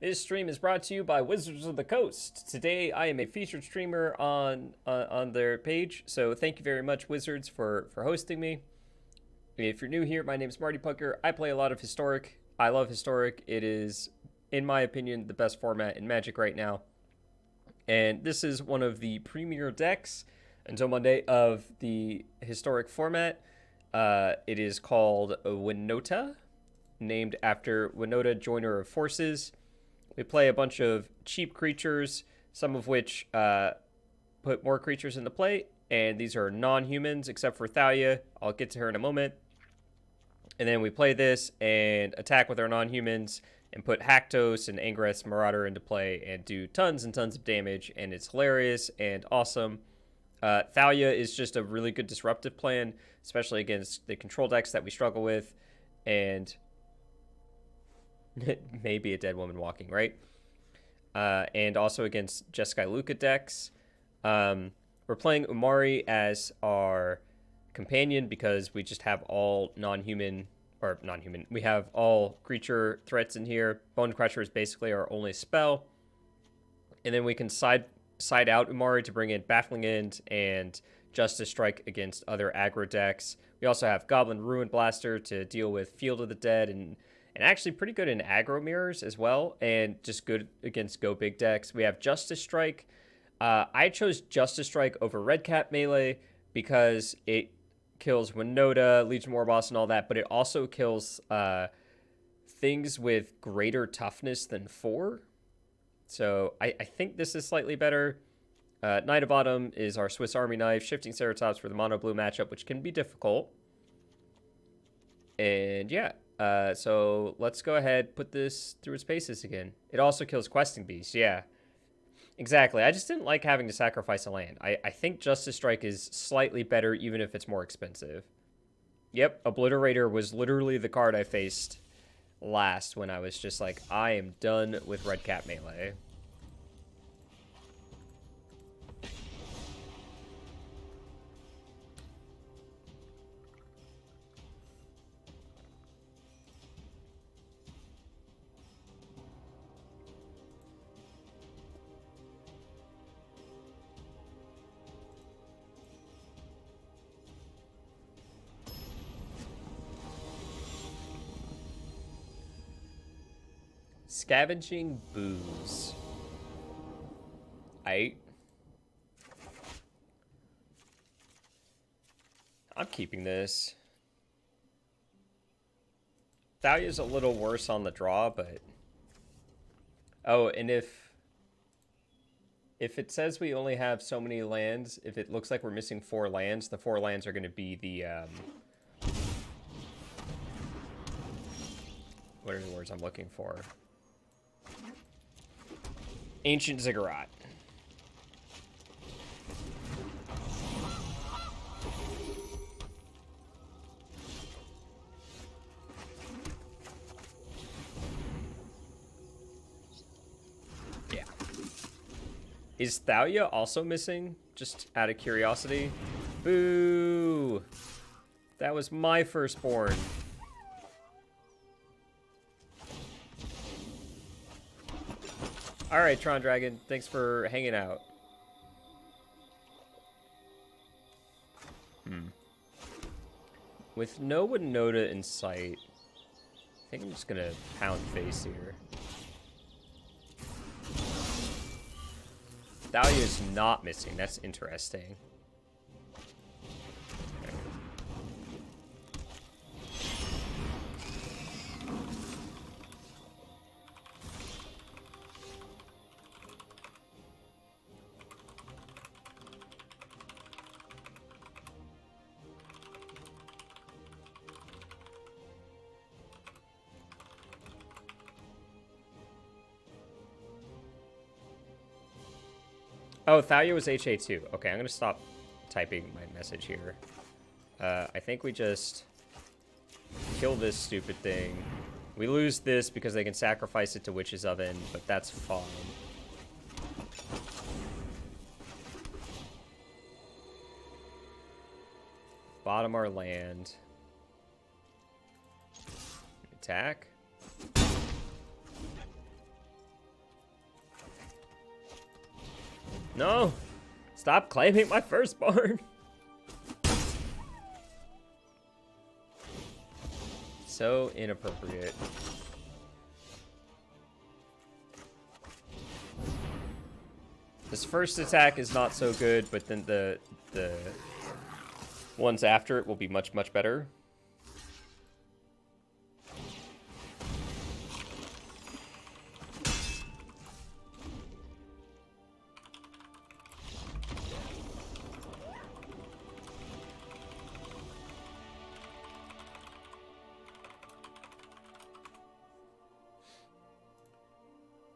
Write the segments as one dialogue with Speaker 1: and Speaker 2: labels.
Speaker 1: This stream is brought to you by Wizards of the Coast. Today, I am a featured streamer on their page, so thank you very much, Wizards, for hosting me. If you're new here, my name is Marty Pucker. I play a lot of Historic. I love Historic. It is, in my opinion, the best format in Magic right now. And this is one of the premier decks until Monday of the Historic format. It is called Winota, named after Winota, Joiner of Forces. We play a bunch of cheap creatures, some of which put more creatures into play, and these are non-humans except for Thalia. I'll get to her in a moment. And then we play this and attack with our non-humans and put Haktos and Angreth's Marauder into play and do tons and tons of damage, and it's hilarious and awesome. Thalia is just a really good disruptive plan, especially against the control decks that we struggle with, and maybe a dead woman walking, right? And also against Jeskai Luka decks. We're playing Umari as our companion because we just have all non-human. We have all creature threats in here. Bone Crusher is basically our only spell. And then we can side out Umari to bring in Baffling End and Justice Strike against other aggro decks. We also have Goblin Ruin Blaster to deal with Field of the Dead and actually pretty good in aggro mirrors as well, and just good against Go Big decks. We have Justice Strike. I chose Justice Strike over Red Cap Melee because it kills Winota, Legion Warboss, and all that, but it also kills things with greater toughness than 4. So I think this is slightly better. Knight of Autumn is our Swiss Army knife. Shifting Ceratops for the mono blue matchup, which can be difficult. And yeah. So let's go ahead, put this through its paces again. It also kills Questing Beast, yeah. Exactly, I just didn't like having to sacrifice a land. I think Justice Strike is slightly better, even if it's more expensive. Yep, Obliterator was literally the card I faced last when I was just like, I am done with Red Cap Melee. Scavenging Booze. I'm keeping this. Thalia's a little worse on the draw, but... Oh, and if it says we only have so many lands, if it looks like we're missing 4 lands, the 4 lands are going to be the... What are the words I'm looking for? Ancient Ziggurat. Yeah. Is Thalia also missing? Just out of curiosity. Boo! That was my firstborn. Alright, Tron Dragon, thanks for hanging out. With no Winota in sight, I think I'm just gonna pound face here. Thalia's not missing, that's interesting. Oh, Thalia was HA too. Okay, I'm going to stop typing my message here. I think we just kill this stupid thing. We lose this because they can sacrifice it to Witch's Oven, but that's fine. Bottom our land. Attack. No! Stop claiming my firstborn! So inappropriate. This first attack is not so good, but then the ones after it will be much, much better.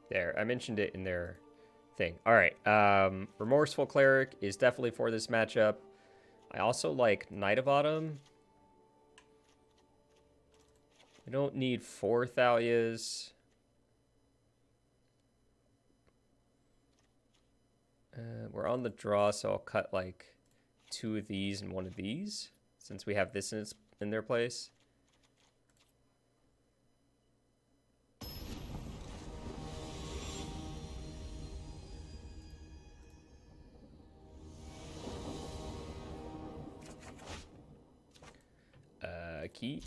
Speaker 1: There, I mentioned it in their thing. All right, Remorseful Cleric is definitely for this matchup. I also like Knight of Autumn. I don't need 4 Thalias. We're on the draw, so I'll cut like 2 of these and 1 of these, since we have this in their place. Key.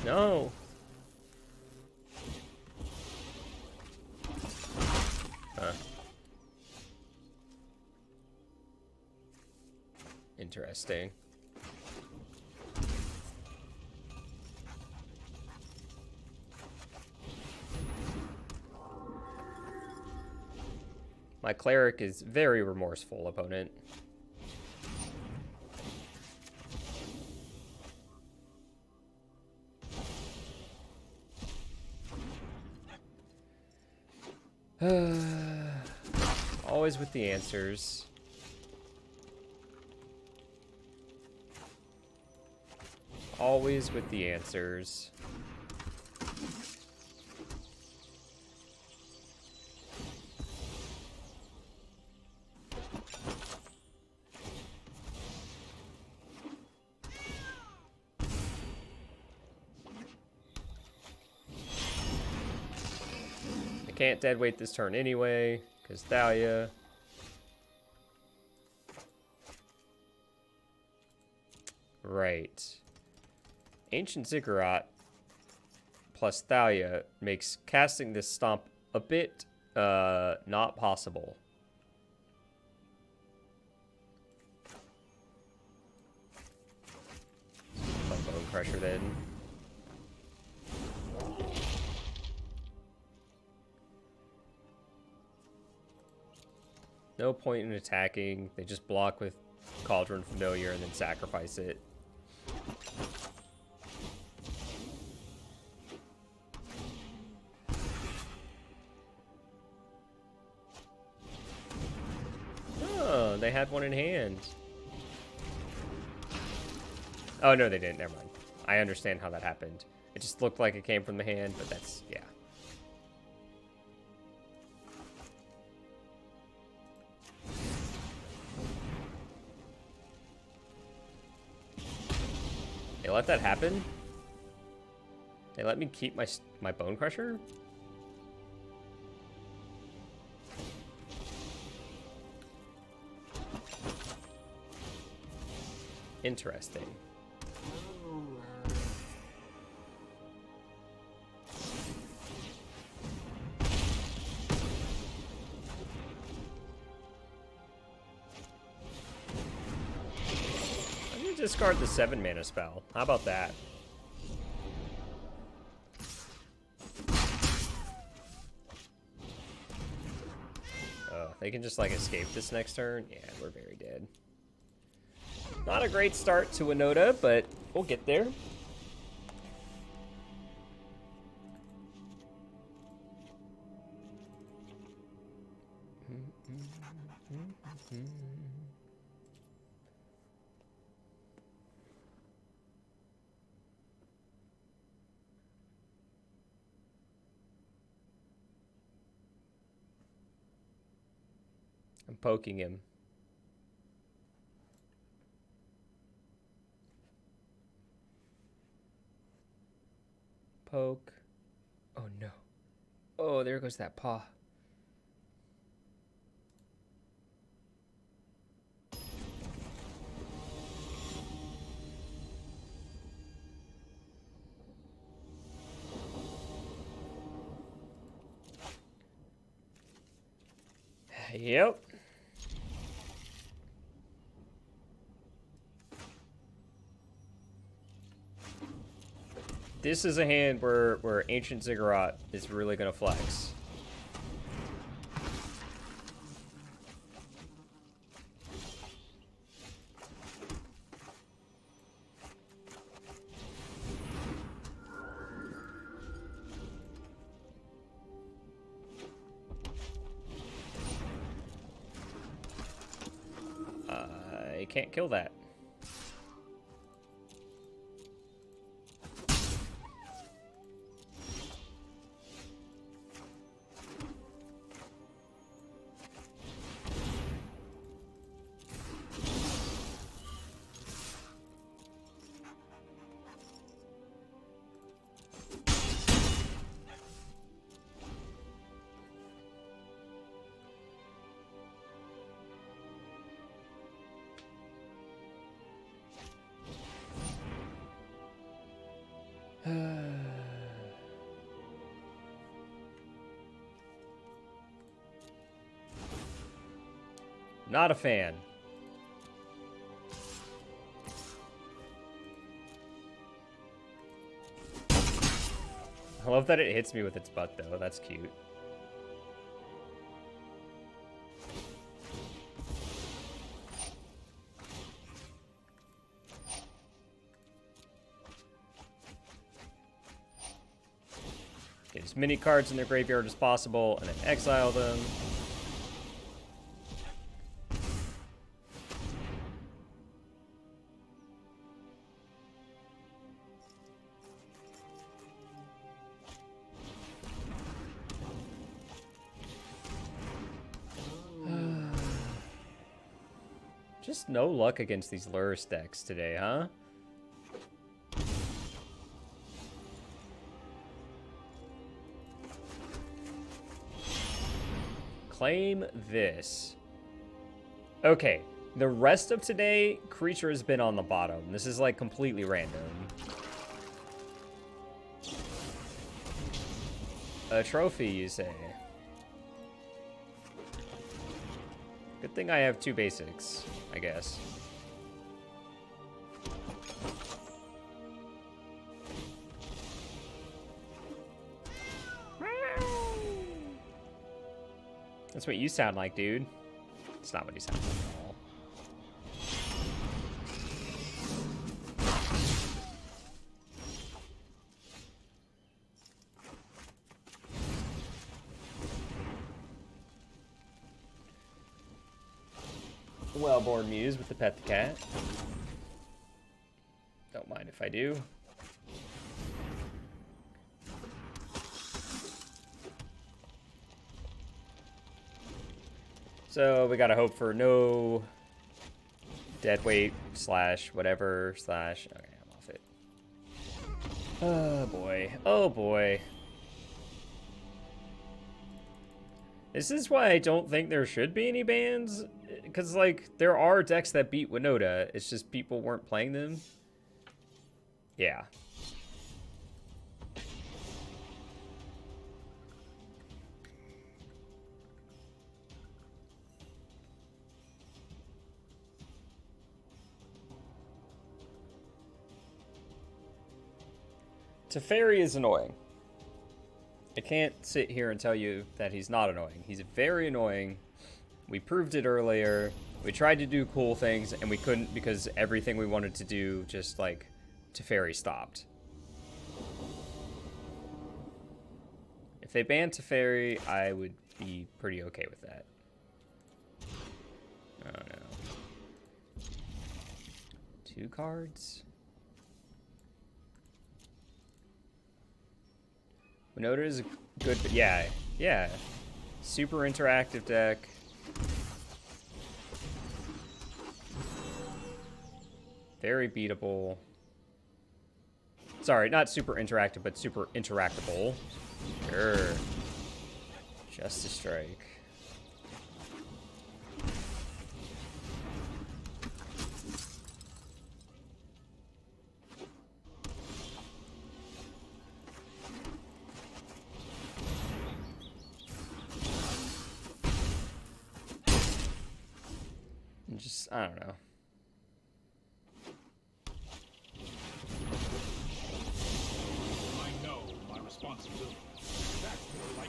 Speaker 1: No. Huh. Interesting. My cleric is very remorseful, opponent. Always with the answers. Always with the answers. I can't deadweight this turn anyway, because Thalia. Right. Ancient Ziggurat plus Thalia makes casting this stomp a bit not possible. Play Bone Crusher then. No point in attacking. They just block with Cauldron Familiar and then sacrifice it. Oh, they had one in hand. Oh, no, they didn't. Never mind. I understand how that happened. It just looked like it came from the hand, but that's, yeah. They let that happen? They let me keep my Bone Crusher? Interesting. I'm gonna discard the 7 mana spell. How about that? They can just like escape this next turn. Yeah, we're very dead. Not a great start to Winota, but we'll get there. I'm poking him. Poke. Oh no. Oh, there goes that paw. Yep. This is a hand where Ancient Ziggurat is really gonna flex. I can't kill that. Not a fan. I love that it hits me with its butt, though. That's cute. Get as many cards in their graveyard as possible, and then exile them. Just no luck against these Lurrus decks today, huh? Claim this. Okay, the rest of today, creature has been on the bottom. This is like completely random. A trophy, you say? Good thing I have 2 basics, I guess. That's what you sound like, dude. It's not what he sounds like at all. Well-born muse with the pet the cat. Don't mind if I do. So we gotta hope for no deadweight slash whatever slash. Okay, I'm off it. Oh boy. Oh boy. This is why I don't think there should be any bans. Because, like, there are decks that beat Winota. It's just people weren't playing them. Yeah. Teferi is annoying. I can't sit here and tell you that he's not annoying. He's very annoying. We proved it earlier. We tried to do cool things, and we couldn't because everything we wanted to do just, like, Teferi stopped. If they banned Teferi, I would be pretty okay with that. Oh, no. 2 cards? Winota is a good, but yeah. Super interactive deck. Very beatable. Sorry, not super interactive, but super interactable. Sure. Just a strike. Just, I don't know.
Speaker 2: I know my responsibility.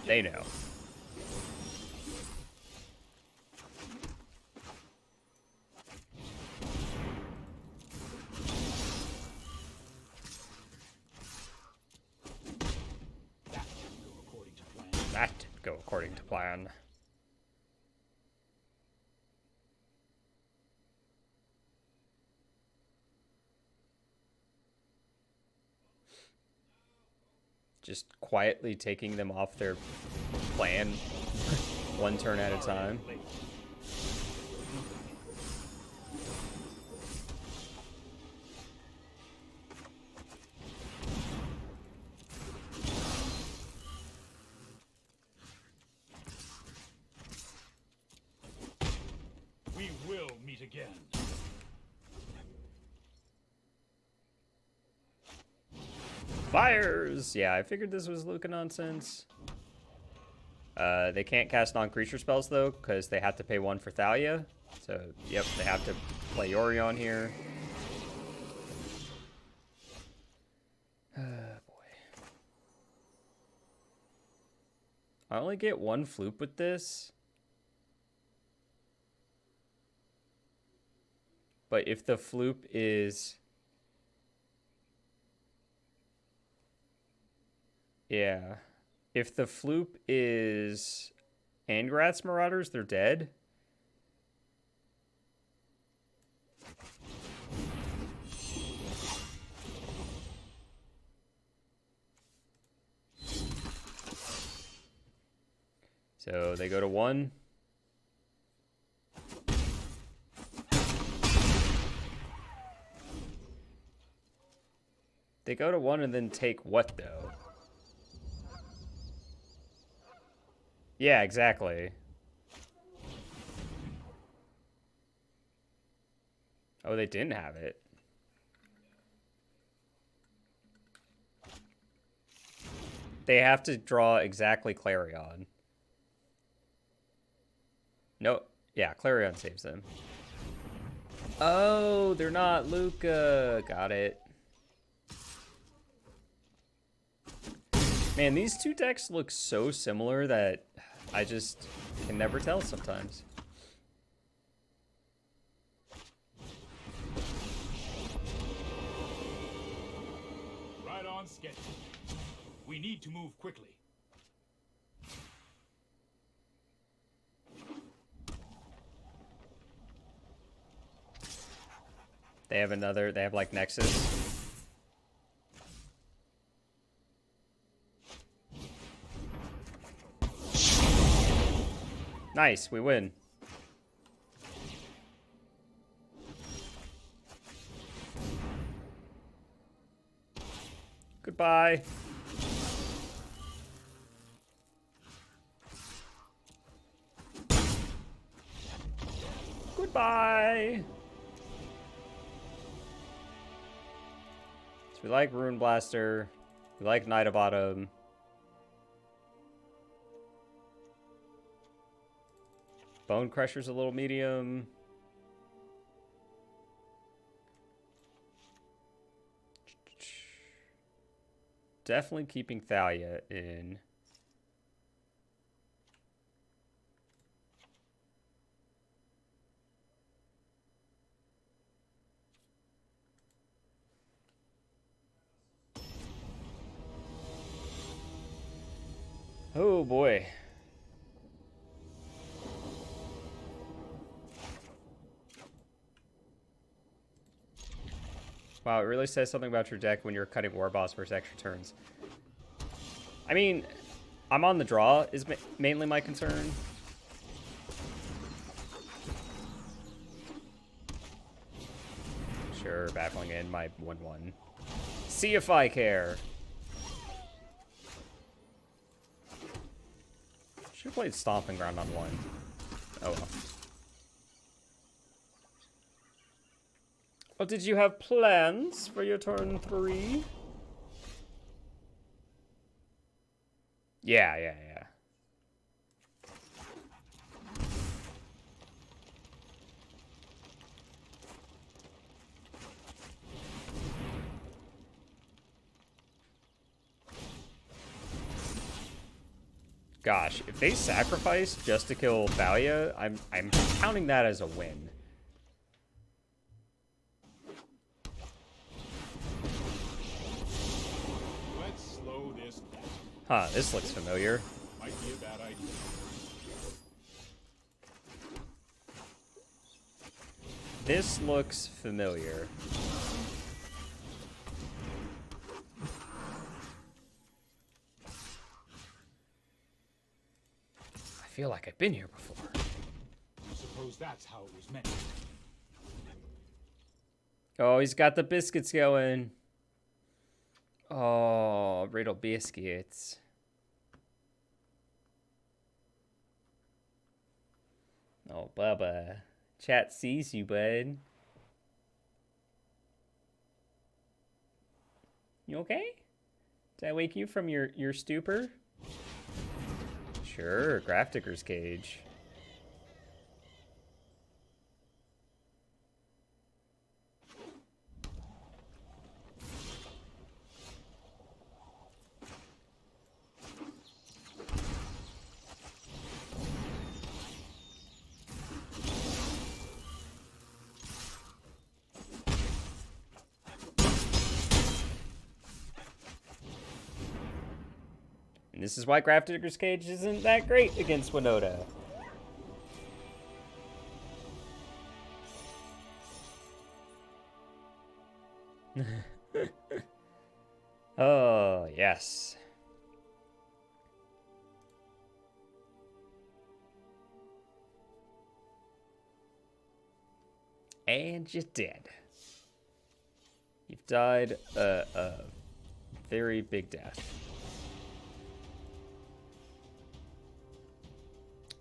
Speaker 1: They know. That didn't go according to plan. Just quietly taking them off their plan one turn at a time.
Speaker 2: We will meet again.
Speaker 1: Fires! Yeah, I figured this was Luca nonsense. They can't cast non-creature spells, though, because they have to pay 1 for Thalia. So, yep, they have to play Yorion here. Boy. I only get 1 Floop with this. But if the Floop is... Yeah. If the Floop is Angrat's Marauders, they're dead. So they go to 1. They go to 1 and then take what, though? Yeah, exactly. Oh, they didn't have it. They have to draw exactly Clarion. No, yeah, Clarion saves them. Oh, they're not Luca. Got it. Man, these two decks look so similar that I just can never tell sometimes.
Speaker 2: Right on schedule. We need to move quickly.
Speaker 1: They have like Nexus. Nice, we win. Goodbye. Goodbye. So we like Rune Blaster. We like Knight of Autumn. Bone Crusher's a little medium. Definitely keeping Thalia in. Oh boy. Wow, it really says something about your deck when you're cutting War Boss versus extra turns. I mean, I'm on the draw is mainly my concern. Sure, baffling in my 1/1. See if I care. Should have played Stomping Ground on 1. Oh well. Oh, did you have plans for your turn 3? Yeah. Gosh, if they sacrifice just to kill Thalia, I'm counting that as a win.
Speaker 2: Let's slow this down.
Speaker 1: Huh, this looks familiar.
Speaker 2: Might be a bad idea.
Speaker 1: This looks familiar. I feel like I've been here before.
Speaker 2: I suppose that's how it was meant.
Speaker 1: Oh, he's got the biscuits going. Oh, Riddle biscuits. Oh, Bubba. Chat sees you, bud. You okay? Did I wake you from your stupor? Sure, Graph Digger's Cage. And this is why Graph Digger's Cage isn't that great against Winota. Oh, yes. And you're dead. You've died a very big death.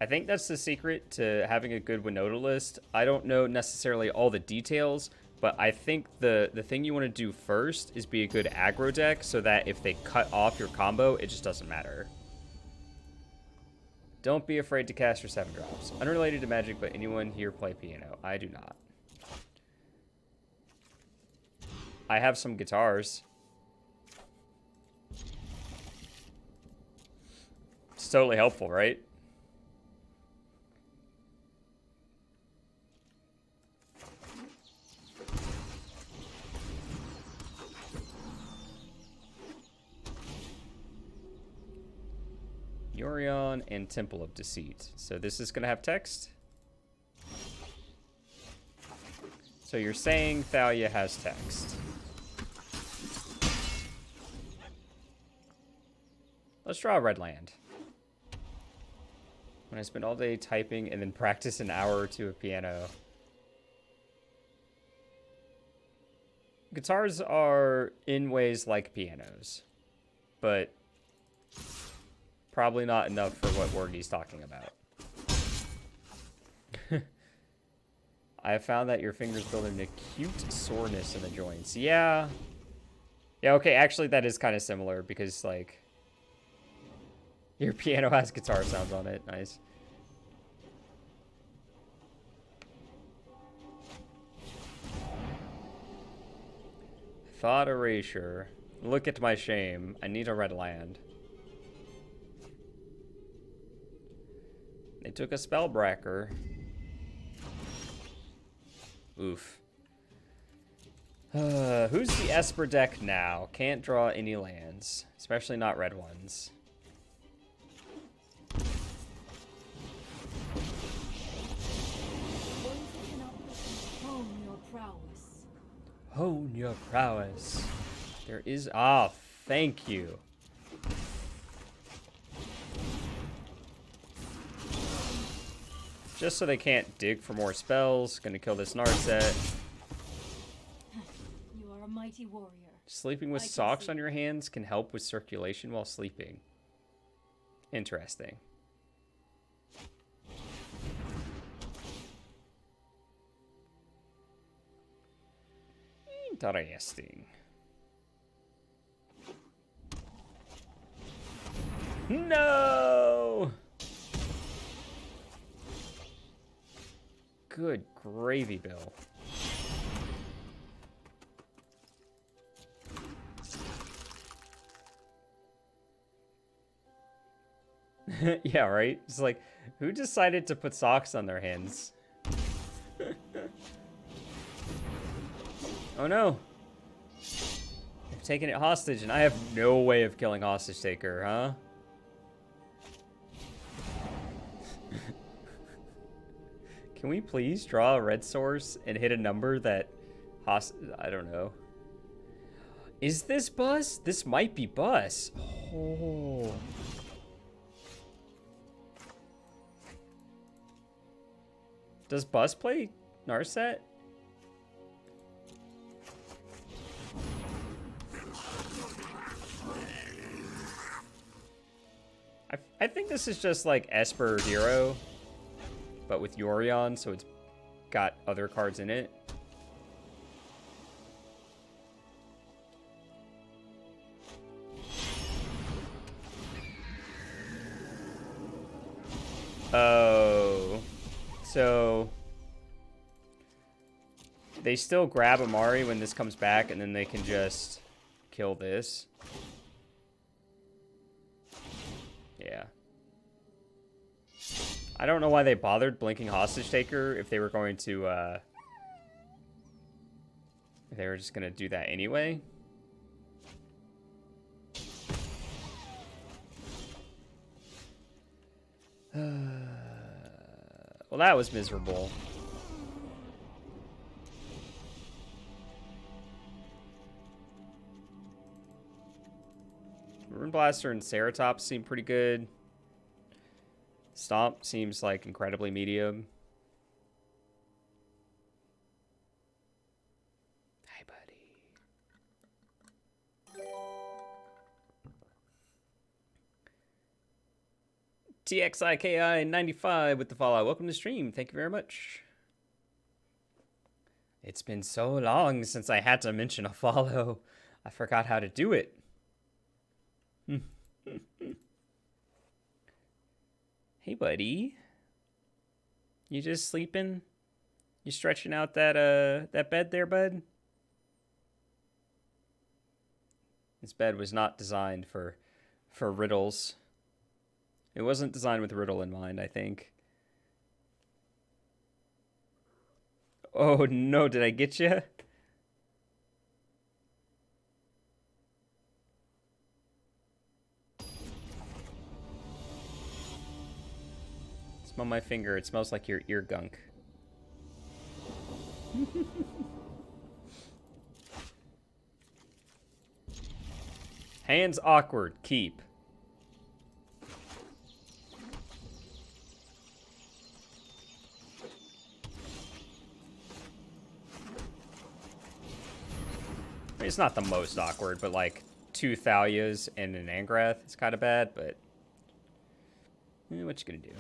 Speaker 1: I think that's the secret to having a good Winota list. I don't know necessarily all the details, but I think the thing you want to do first is be a good aggro deck so that if they cut off your combo, it just doesn't matter. Don't be afraid to cast your 7-drops. Unrelated to Magic, but anyone here play piano? I do not. I have some guitars. It's totally helpful, right? Yorion and Temple of Deceit. So this is going to have text. So you're saying Thalia has text. Let's draw a red land. When I spend all day typing and then practice an hour or two of piano. Guitars are in ways like pianos, but probably not enough for what Wargie's talking about. I have found that your fingers build an acute soreness in the joints. Yeah. Yeah, okay, actually that is kind of similar because, like, your piano has guitar sounds on it. Nice. Thought erasure. Look at my shame. I need a red land. They took a Spellbreaker. Oof. Who's the Esper deck now? Can't draw any lands. Especially not red ones.
Speaker 3: Hone your prowess.
Speaker 1: Hone your prowess. There is... Ah, thank you. Just so they can't dig for more spells. Gonna kill this Narset.
Speaker 3: are a mighty warrior.
Speaker 1: Sleeping with
Speaker 3: I can
Speaker 1: socks
Speaker 3: see.
Speaker 1: on your hands can help with circulation while sleeping. Interesting. Interesting. No! Good gravy, Bill. Yeah, right? It's like, who decided to put socks on their hands? Oh no. They've taken it hostage, and I have no way of killing hostage taker, huh? Can we please draw a red source and hit a number that I don't know. Is this Bus? This might be Bus. Oh. Does Bus play Narset? I think this is just like Esper Hero, but with Yorion, so it's got other cards in it. Oh, so they still grab Amari when this comes back, and then they can just kill this. Yeah. I don't know why they bothered blinking Hostage Taker if they were going to, if they were just going to do that anyway. Well, that was miserable. Rune Blaster and Ceratops seem pretty good. Stomp seems like incredibly medium. Hi, buddy. TXIKI95 with the follow. Welcome to the stream. Thank you very much. It's been so long since I had to mention a follow. I forgot how to do it. Hey, buddy. You just sleeping? You stretching out that bed there, bud? This bed was not designed for riddles. It wasn't designed with riddle in mind, I think. Oh no, did I get you? Smell my finger. It smells like your ear gunk. Hands awkward. Keep. I mean, it's not the most awkward, but like 2 Thalias and an Angrath is kind of bad, but what you gonna do?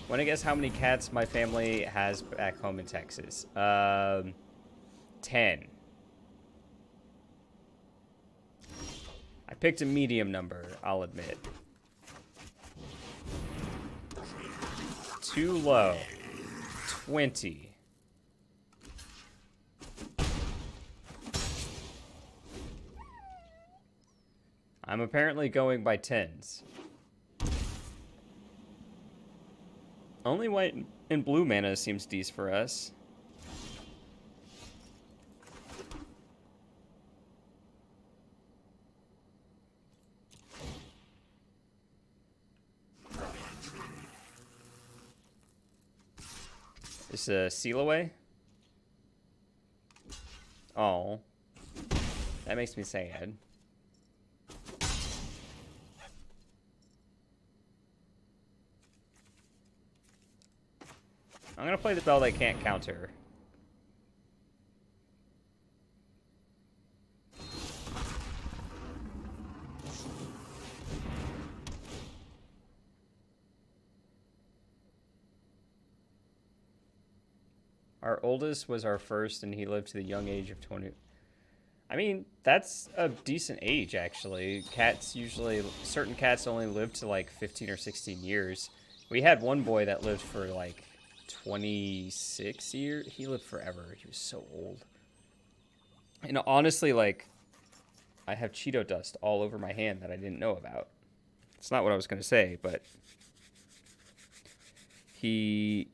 Speaker 1: Want to guess how many cats my family has back home in Texas? 10. I picked a medium number, I'll admit. Too low. 20. I'm apparently going by 10s. Only white and blue mana seems decent for us. Is a seal away? Oh. That makes me sad. I'm gonna play the spell they can't counter. Our oldest was our first, and he lived to the young age of 20. I mean, that's a decent age, actually. Cats usually, certain cats only live to like 15 or 16 years. We had one boy that lived for like 26 years. He lived forever. He was so old. And honestly, like, I have Cheeto dust all over my hand that I didn't know about. It's not what I was going to say, but he...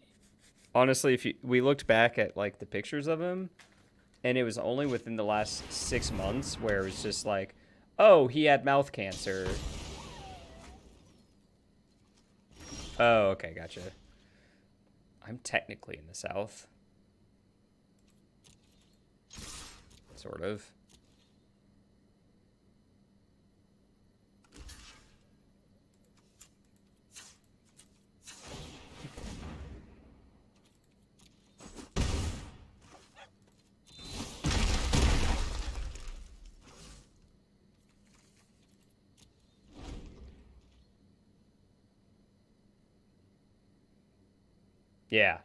Speaker 1: Honestly, if we looked back at, like, the pictures of him, and it was only within the last 6 months where it was just like, oh, he had mouth cancer. Oh, okay, gotcha. I'm technically in the South. Sort of. Yeah.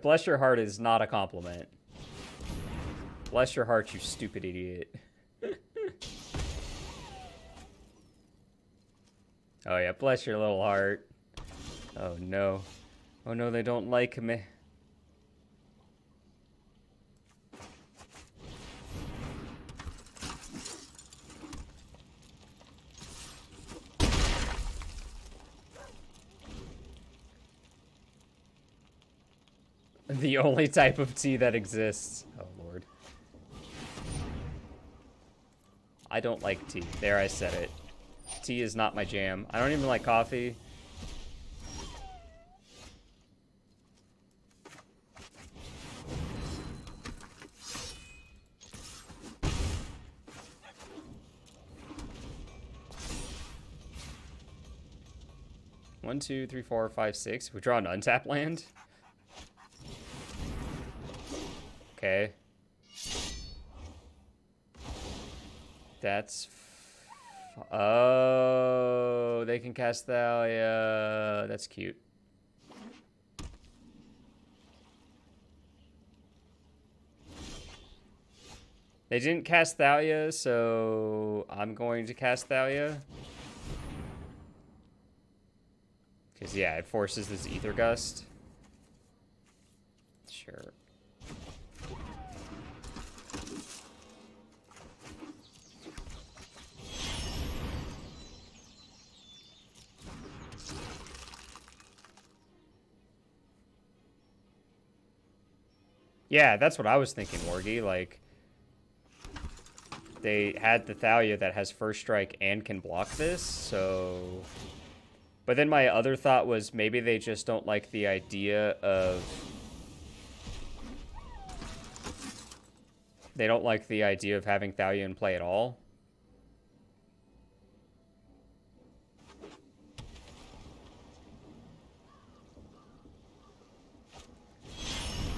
Speaker 1: Bless your heart is not a compliment. Bless your heart, you stupid idiot. Oh yeah, bless your little heart. Oh no. Oh no, they don't like me. The only type of tea that exists. Oh lord. I don't like tea. There, I said it. Tea is not my jam. I don't even like coffee. One, two, three, four, five, six. We draw an untap land. Okay. That's... Oh, they can cast Thalia. That's cute. They didn't cast Thalia, so I'm going to cast Thalia. Because, yeah, it forces this Ether Gust. Sure. Yeah, that's what I was thinking, Wargy. Like, they had the Thalia that has first strike and can block this, so... But then my other thought was maybe they just don't like the idea of... They don't like the idea of having Thalia in play at all.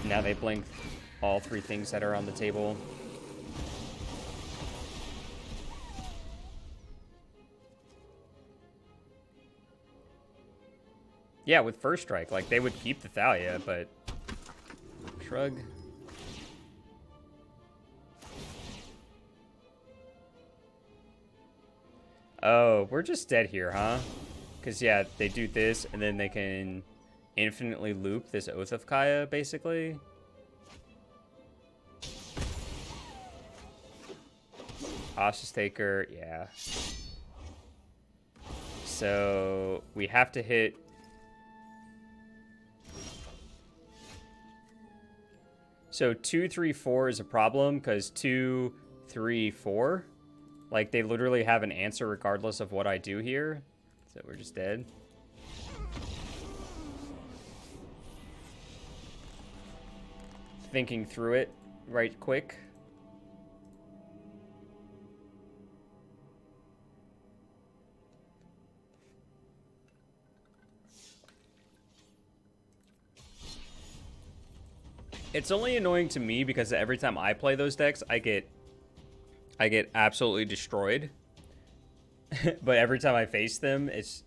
Speaker 1: Now they blink all three things that are on the table. Yeah, with first strike, like they would keep the Thalia, but shrug. Oh, we're just dead here, huh? Because yeah, they do this, and then they can infinitely loop this Oath of Kaya, basically. Hostage Taker, yeah. So we have to hit... So 2, 3, 4 is a problem, because 2, 3, 4... Like, they literally have an answer regardless of what I do here. So we're just dead. Thinking through it right quick. It's only annoying to me because every time I play those decks, I get absolutely destroyed. But every time I face them, it's...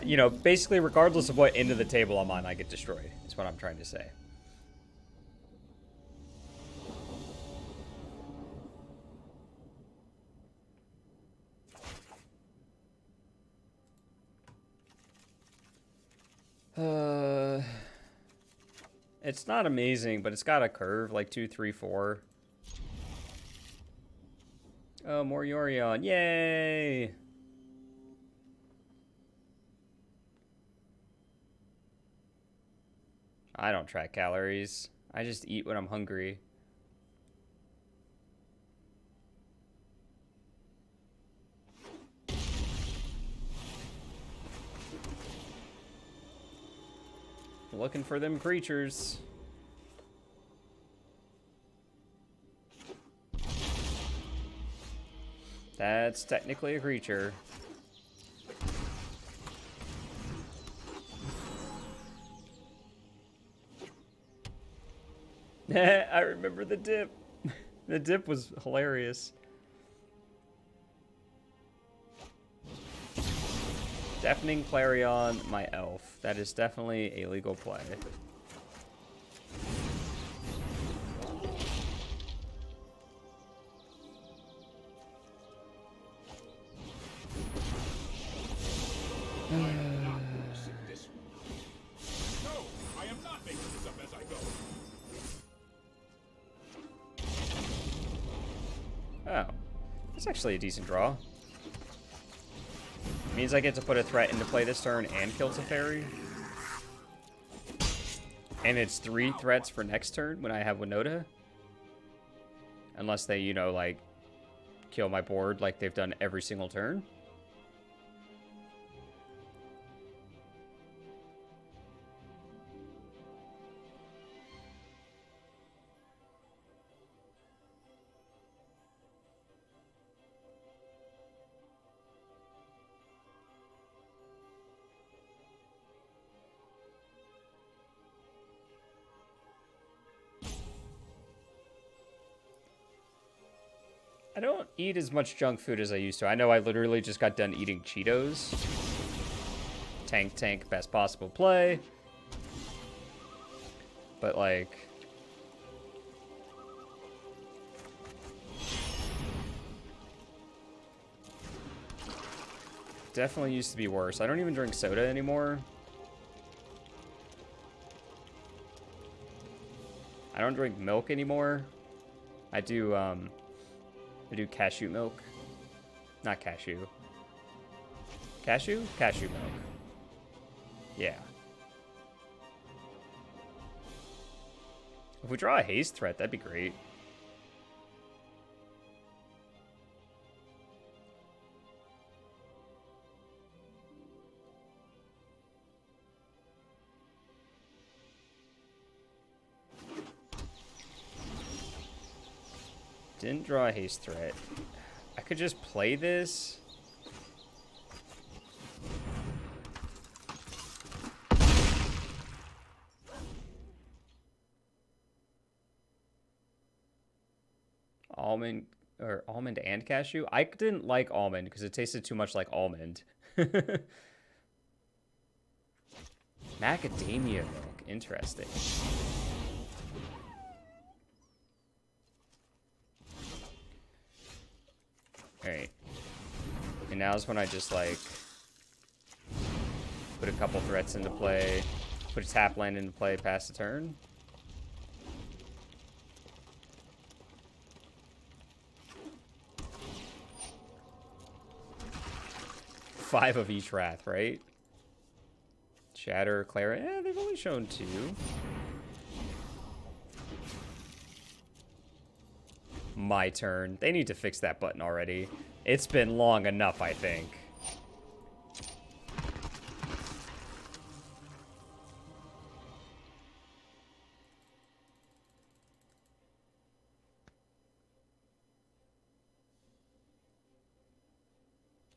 Speaker 1: you know, basically regardless of what end of the table I'm on, I get destroyed. Is what I'm trying to say. It's not amazing, but it's got a curve, like 2, 3, 4. Oh, more Yorion. Yay! I don't track calories. I just eat when I'm hungry. Looking for them creatures. That's technically a creature. I remember the dip. The dip was hilarious. Deafening Clarion, my elf. That is definitely a legal play.
Speaker 2: No, I am not making this up as I go.
Speaker 1: Oh, that's actually a decent draw. Means I get to put a threat into play this turn and kill Teferi. And it's 3 threats for next turn when I have Winota. Unless they, you know, like, kill my board like they've done every single turn. I don't eat as much junk food as I used to. I know I literally just got done eating Cheetos. Tank, best possible play. But like... definitely used to be worse. I don't even drink soda anymore. I don't drink milk anymore. I do cashew milk. Not cashew. Cashew? Cashew milk. Yeah. If we draw a haste threat, that'd be great. Didn't draw a haste threat. I could just play this. Almond and cashew. I didn't like almond because it tasted too much like almond. Macadamia milk. Interesting. Alright. And now is when I just, like, put a couple threats into play, put a tap land into play, pass the turn. Five of each wrath, right? Shatter, Clara. Eh, they've only shown 2. My turn. They need to fix that button already. It's been long enough, I think.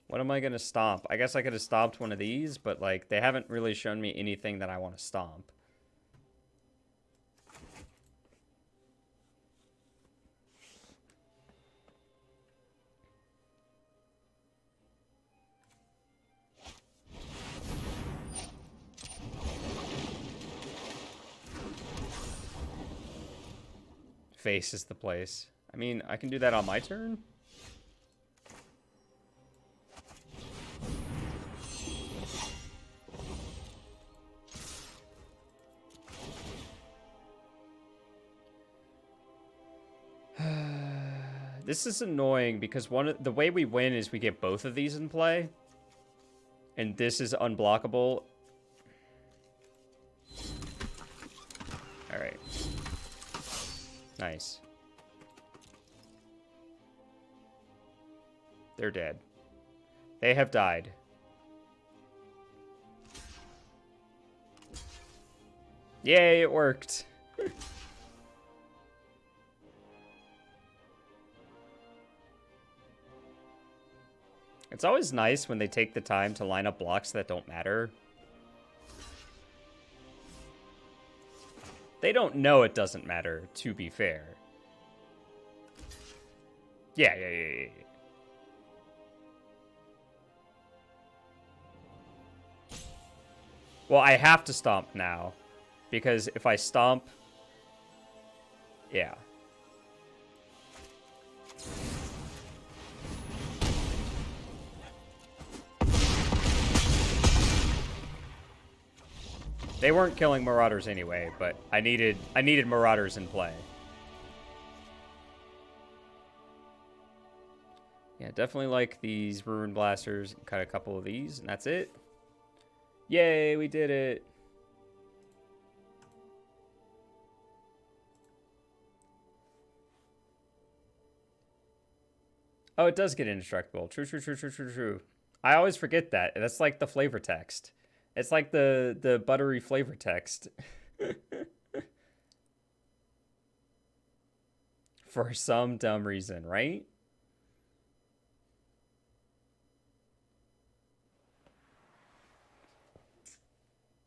Speaker 1: What am I going to stomp? I guess I could have stomped one of these, but like they haven't really shown me anything that I want to stomp. Face is the place. I mean, I can do that on my turn. This is annoying because the way we win is we get both of these in play. And this is unblockable. Alright. Nice. They're dead. They have died. Yay, it worked. It's always nice when they take the time to line up blocks that don't matter. They don't know it doesn't matter, to be fair. Yeah. Well, I have to stomp now. Because if I stomp... Yeah. They weren't killing Marauders anyway, but I needed Marauders in play. Yeah, definitely like these Ruin Blasters. Cut a couple of these, and that's it. Yay, we did it. Oh, it does get indestructible. True. I always forget that. That's like the flavor text. It's like the buttery flavor text. For some dumb reason, right?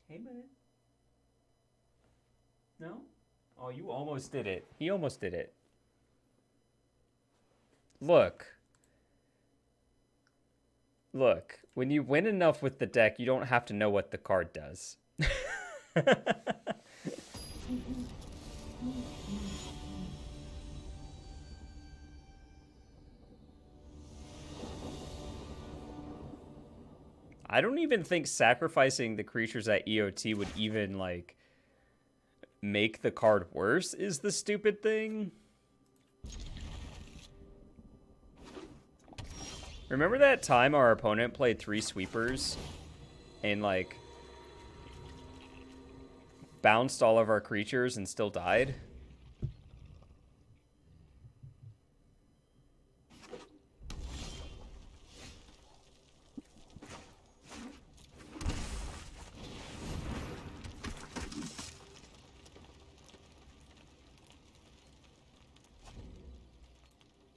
Speaker 1: Hey, man. No? Oh, you almost did it. He almost did it. Look. Look, when you win enough with the deck, you don't have to know what the card does. I don't even think sacrificing the creatures at EOT would even, like, make the card worse is the stupid thing. Remember that time our opponent played 3 sweepers and, like, bounced all of our creatures and still died?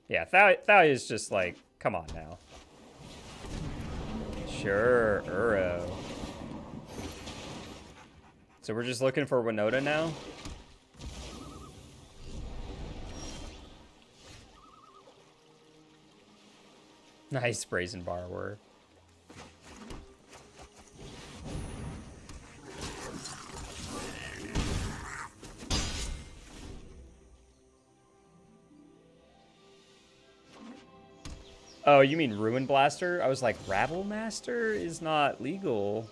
Speaker 1: Yeah, Thalia is just like, come on now. Sure, Uro. So we're just looking for Winota now? Nice, Brazen Borrower. Oh, you mean Ruin Blaster? I was like, Rabble Master is not legal.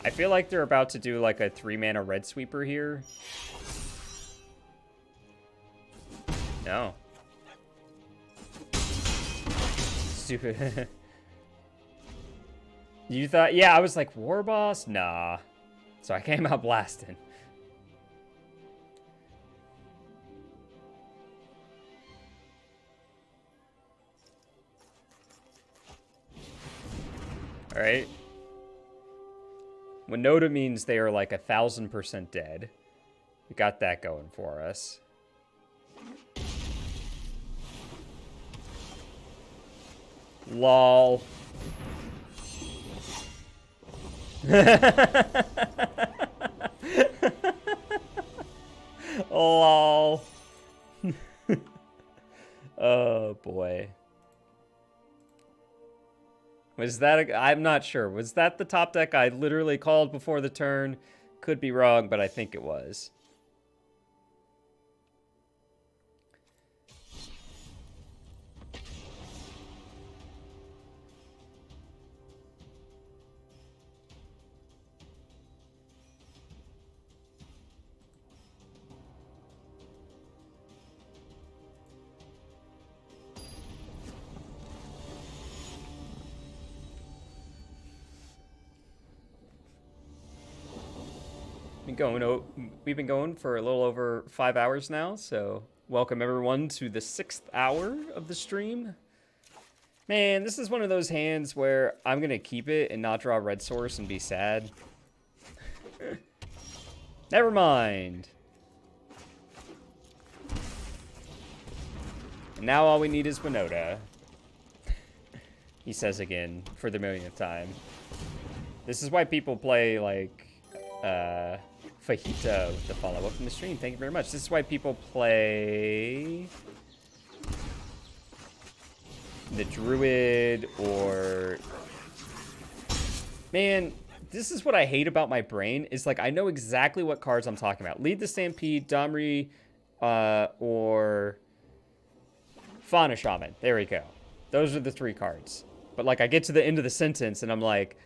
Speaker 1: I feel like they're about to do like a 3-mana red sweeper here. No. Stupid. You thought, yeah, I was like, War Boss? Nah. So I came out blasting. Alright. Winota means they are like 1,000% dead. We got that going for us. LOL. LOL. Oh boy. Was that I'm not sure. Was that the top deck I literally called before the turn? Could be wrong, but I think it was. we've been going for a little over 5 hours now, so welcome everyone to the 6th hour of the stream. Man, this is one of those hands where I'm gonna keep it and not draw red source and be sad. Never mind. And now all we need is Winota. He says again for the millionth time. This is why people play like Fajita with the follow-up from the stream. Thank you very much. This is why people play the Druid or... Man, this is what I hate about my brain, is like I know exactly what cards I'm talking about. Lead the Stampede, Domri, or Fauna Shaman. There we go. Those are the 3 cards. But like I get to the end of the sentence and I'm like...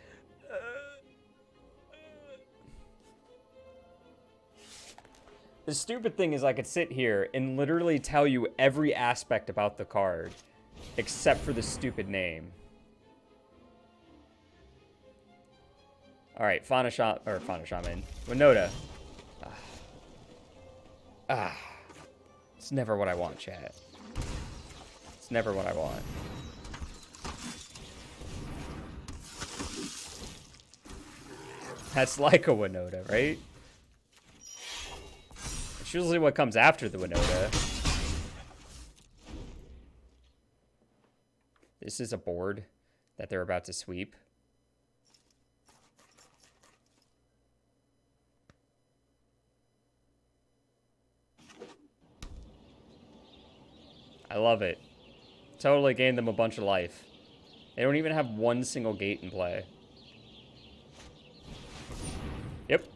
Speaker 1: The stupid thing is I could sit here and literally tell you every aspect about the card, except for the stupid name. All right, Fauna Shaman, Winota. It's never what I want, chat. It's never what I want. That's like a Winota, right? It's usually what comes after the Winota. This is a board that they're about to sweep. I love it. Totally gained them a bunch of life. They don't even have one single gate in play. Yep.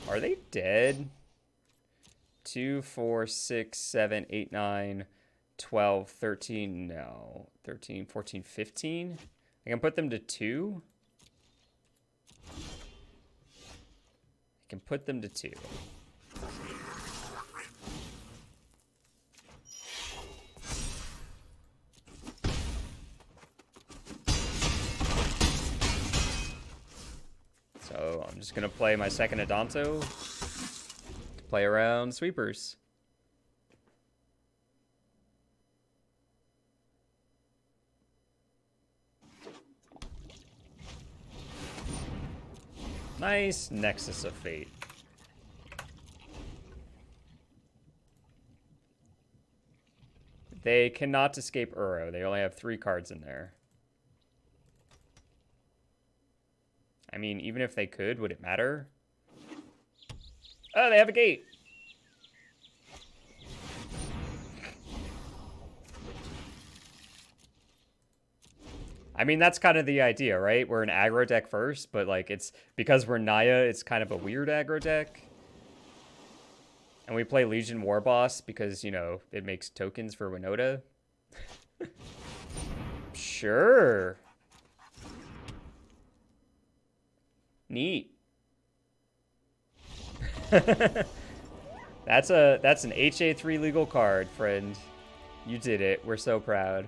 Speaker 1: Are they dead? 2, 4, 6, 7, 8, 9, 12, 13. No. 13, 14, 15. I can put them to 2. I can put them to 2. So I'm just going to play my second Adanto to play around sweepers. Nice Nexus of Fate. They cannot escape Uro. They only have 3 cards in there. I mean, even if they could, would it matter? Oh, they have a gate. I mean, that's kind of the idea, right? We're an aggro deck first, but like it's because we're Naya, it's kind of a weird aggro deck. And we play Legion War Boss because, you know, it makes tokens for Winota. Sure. Neat. That's an HA3 legal card, friend. You did it. We're so proud.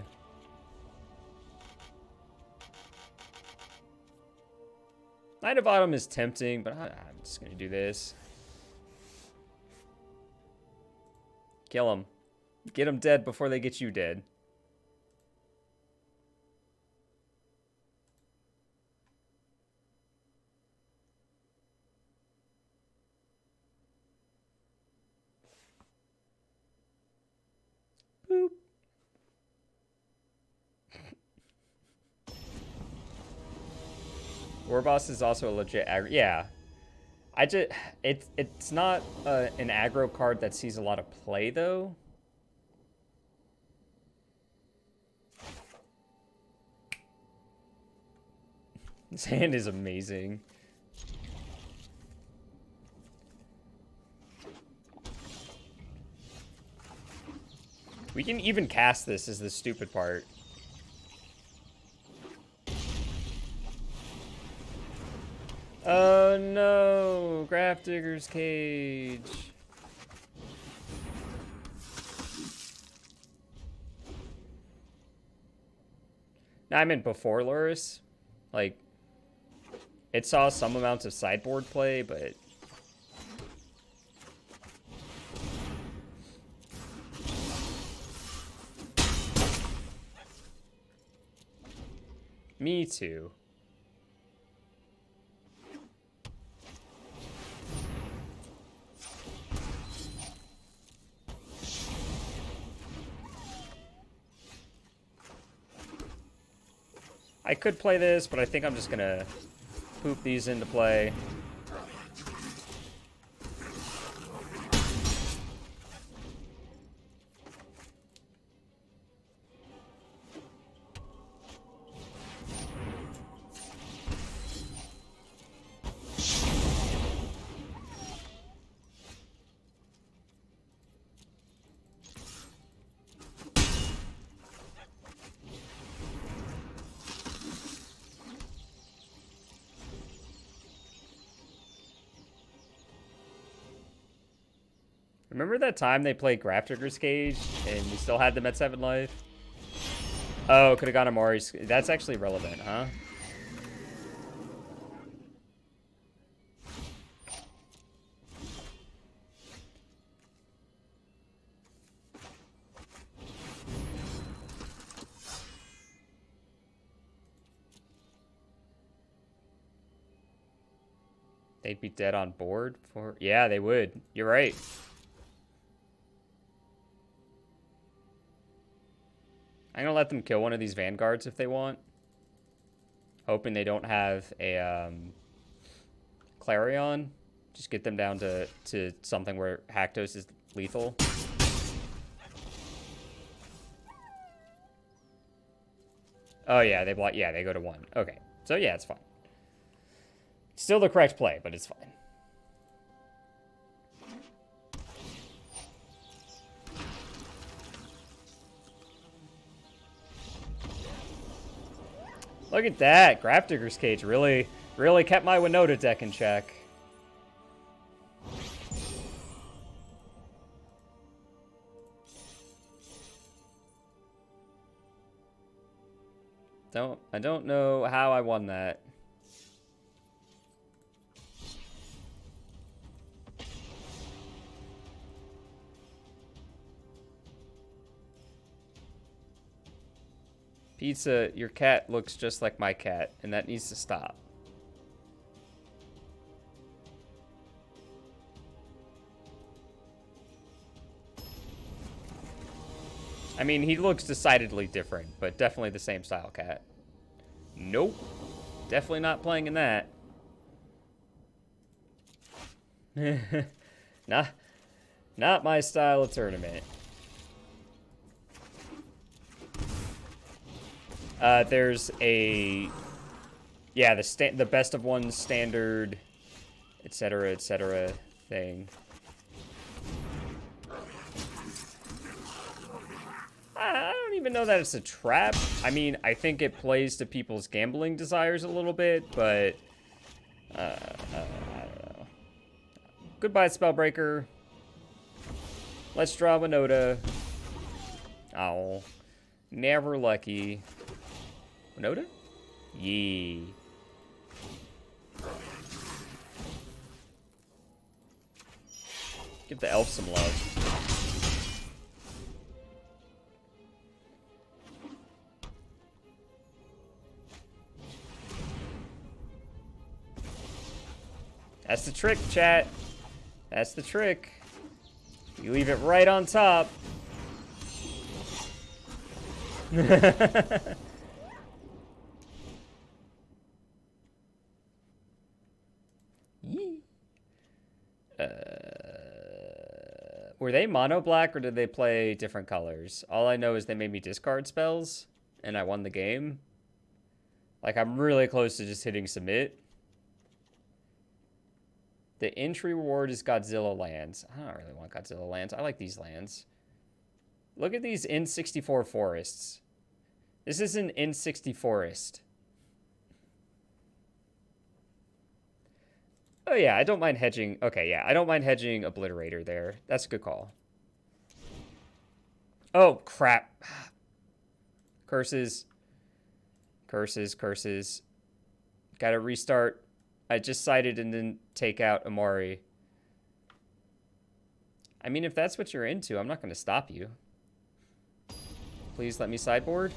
Speaker 1: Knight of Autumn is tempting, but I'm just gonna do this. Kill them. Get them dead before they get you dead. Boop. Warboss is also a legit aggro. Yeah. It's not an aggro card that sees a lot of play, though. This hand is amazing. We can even cast this, is the stupid part. Oh no, graphics. Digger's Cage. No, I meant before Lurrus. Like, it saw some amounts of sideboard play, but... Me too. I could play this, but I think I'm just gonna poop these into play. Remember that time they played Grafdigger's Cage and we still had them at 7 life? Oh, could have gone Amari's. That's actually relevant, huh? They'd be dead on board for... Yeah, they would. You're right. I'm gonna let them kill one of these Vanguards if they want. Hoping they don't have a Clarion. Just get them down to something where Haktos is lethal. Oh yeah, they block. Yeah, they go to 1. Okay, so yeah, it's fine. Still the correct play, but it's fine. Look at that. Grafdigger's Cage really kept my Winota deck in check. I don't know how I won that. Pizza, your cat looks just like my cat, and that needs to stop. I mean, he looks decidedly different, but definitely the same style cat. Nope. Definitely not playing in that. Not my style of tournament. There's a... Yeah, the best of one standard, etc., thing. I don't even know that it's a trap. I mean, I think it plays to people's gambling desires a little bit, but... I don't know. Goodbye, Spellbreaker. Let's draw Winota. Oh. Never lucky. Winota? Yee. Give the elf some love. That's the trick, chat. That's the trick. You leave it right on top. Were they mono black or did they play different colors? All I know is they made me discard spells and I won the game. Like, I'm really close to just hitting submit. The entry reward is Godzilla lands. I don't really want Godzilla lands. I like these lands. Look at these N64 forests. This is an N60 forest. Oh yeah, I don't mind hedging. Okay, yeah, I don't mind hedging Obliterator there. That's a good call. Oh, crap. Curses. Curses, curses. Gotta restart. I just sided and didn't take out Amari. I mean, if that's what you're into, I'm not going to stop you. Please let me sideboard.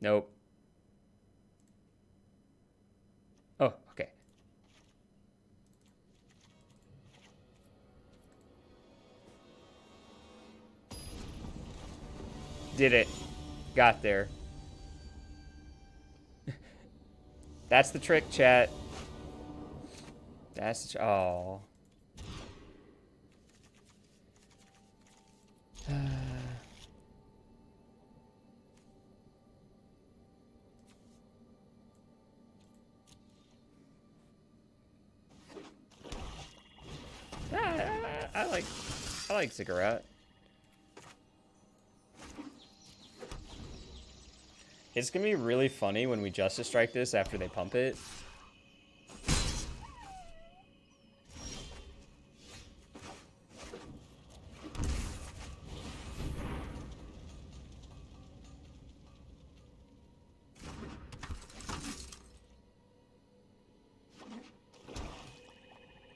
Speaker 1: Nope. Oh, okay. Did it. Got there. That's the trick, chat. That's the oh. I like Ziggurat. It's gonna be really funny when we Justice Strike this after they pump it.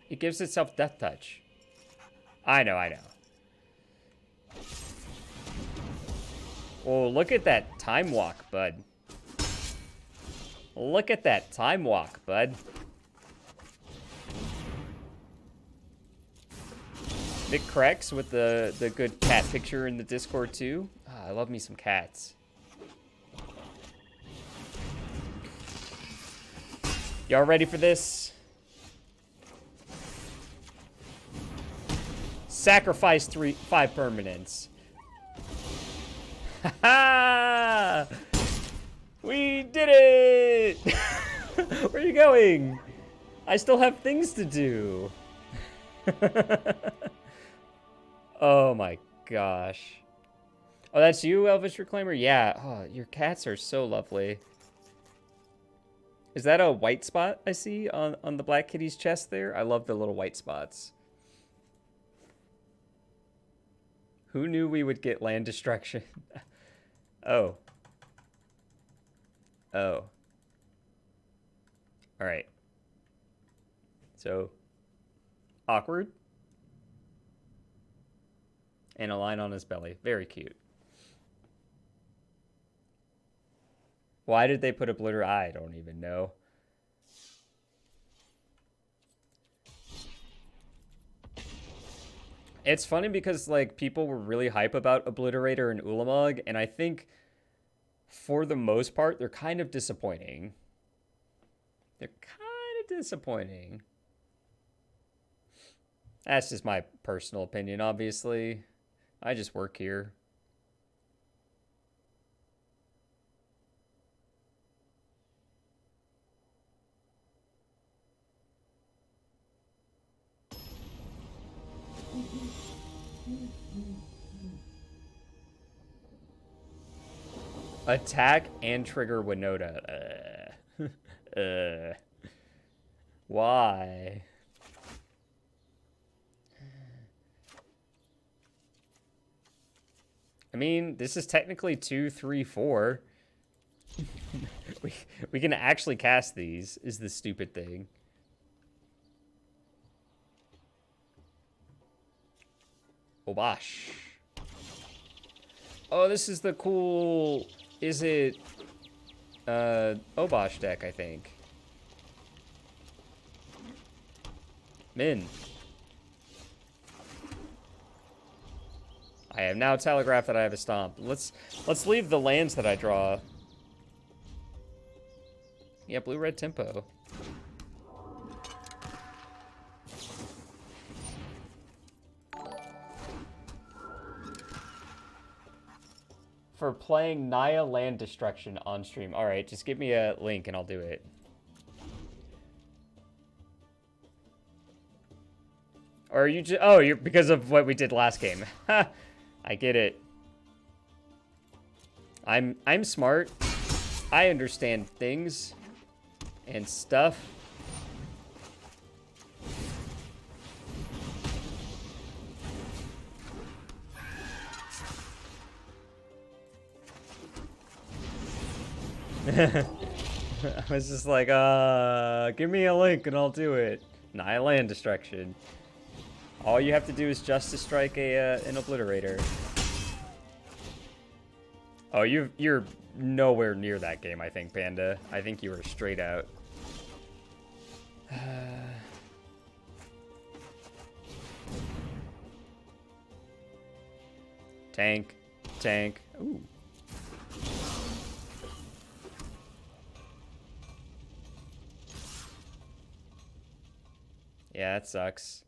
Speaker 1: It gives itself Death Touch. I know, I know. Oh, look at that Time Walk, bud. Look at that Time Walk, bud. Nick Crex with the good cat picture in the Discord, too. Oh, I love me some cats. Y'all ready for this? Sacrifice 5 permanents. Ha! We did it! Where are you going? I still have things to do. Oh my gosh. Oh, that's you, Elvish Reclaimer? Yeah. Oh, your cats are so lovely. Is that a white spot I see on the Black Kitty's chest there? I love the little white spots. Who knew we would get land destruction? Oh. Oh. Alright. So, awkward. And a line on his belly. Very cute. Why did they put a blitter? I don't even know. It's funny because, like, people were really hype about Obliterator and Ulamog, and I think, for the most part, they're kind of disappointing. They're kind of disappointing. That's just my personal opinion, obviously. I just work here. Attack and trigger Winota. Why? I mean, this is technically 2, 3, 4. we can actually cast these, is the stupid thing. Obosh. Oh, this is the cool... Is it... Obosh deck, I think. Min. I have now telegraphed that I have a stomp. Let's leave the lands that I draw. Yeah, blue-red tempo. For playing Naya Land Destruction on stream. Alright, just give me a link and I'll do it. Or are you just... Oh, you're because of what we did last game. Ha! I get it. I'm smart. I understand things. and stuff. I was just like, give me a link and I'll do it. Naya land destruction. All you have to do is Justice Strike an Obliterator. Oh, you're nowhere near that game, I think, Panda. I think you were straight out. Tank. Tank. Ooh. Yeah, that sucks.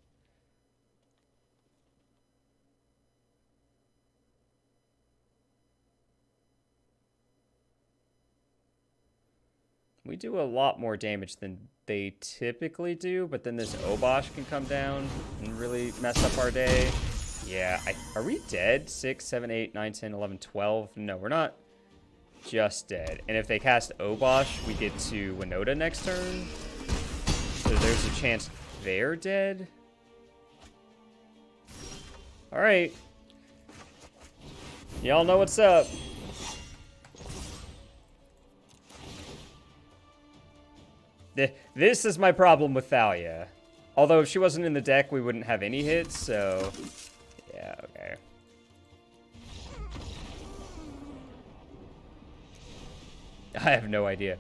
Speaker 1: We do a lot more damage than they typically do, but then this Obosh can come down and really mess up our day. Yeah, are we dead? 6, 7, 8, 9, 10, 11, 12? No, we're not just dead. And if they cast Obosh, we get to Winota next turn. So there's a chance they're dead. Alright. Y'all know what's up. This is my problem with Thalia. Although if she wasn't in the deck, we wouldn't have any hits, so... Yeah, okay. I have no idea.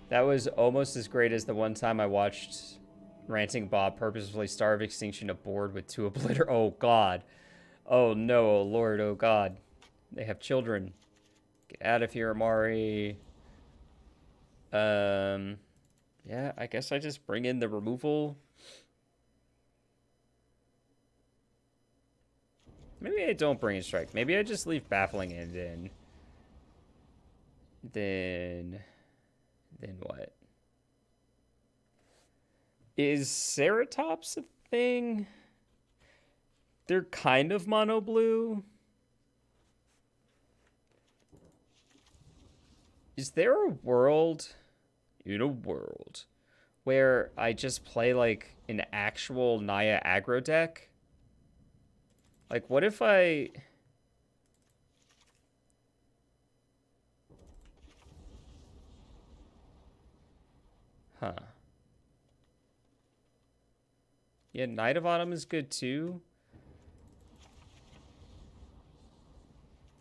Speaker 1: That was almost as great as the one time I watched Ranting Bob purposefully starve extinction a board with 2 Obliter. Oh, God. Oh, no. Oh, Lord. Oh, God. They have children. Get out of here, Amari. Yeah, I guess I just bring in the removal. Maybe I don't bring in strike. Maybe I just leave Baffling End in. Then what? Is Ceratops a thing? They're kind of mono blue. Is there a world where I just play like an actual Naya aggro deck? Like, what if I... Huh. Yeah, Knight of Autumn is good too.